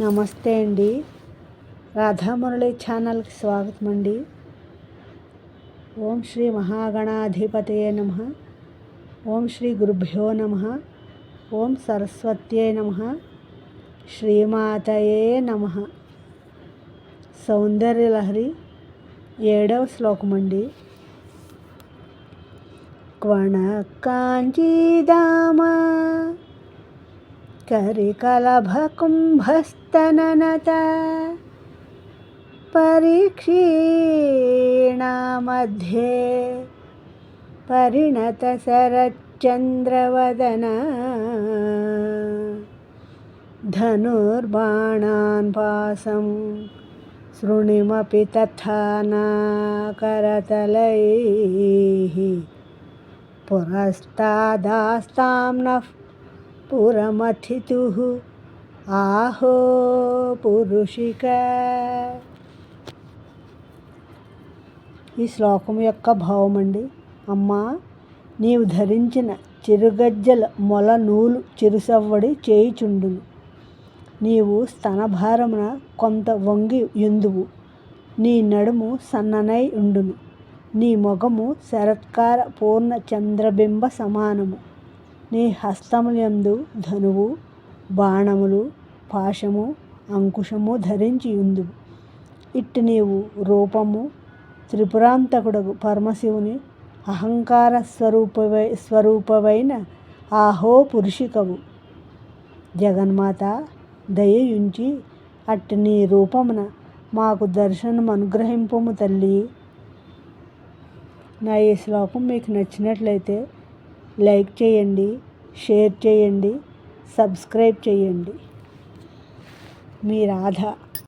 నమస్తే అండి. రాధామురళి ఛానల్కి స్వాగతం అండి. ఓం శ్రీ మహాగణాధిపతయే నమః. ఓం శ్రీ గురుభ్యో నమః. ఓం సరస్వత్యే నమః. శ్రీమాతయే నమః. సౌందర్యలహరి 7వ శ్లోకం అండి. క్వణకాంచీదామ కరికలభకుంభస్తననత పరీక్షీణాमध्ये పరిణత శరచ్చంద్రవదన ధనుర్బాణాన్ పాసం శృణిమపి తథా న కరతలైః పురస్తాదాస్తాం నః పురమథితుః ఆహో పురుషిక. ఈ శ్లోకం యొక్క భావం అండి. అమ్మా, నీవు ధరించిన చిరుగజ్జల మొల నూలు చిరుసవ్వడి చేయుచుండును. నీవు స్తనభారమున కొంత వంగి యుందువు. నీ నడుము సన్ననై ఉండును. నీ మొగము శరత్కార పూర్ణ చంద్రబింబ సమానము. నీ హస్తములందు ధనువు, బాణములు, పాశము, అంకుశము ధరించి యుందువు. ఇట్టి నీవు రూపము త్రిపురాంతకుడగు పరమశివుని అహంకార స్వరూపవైన ఆహో పురుషికవు. జగన్మాత దయయుంచి అట్టి నీ రూపమున మాకు దర్శనం అనుగ్రహింపుము తల్లి. నా ఈ శ్లోకం మీకు నచ్చినట్లయితే లైక్ చేయండి, షేర్ చేయండి, సబ్స్క్రైబ్ చేయండి. మీ రాధ.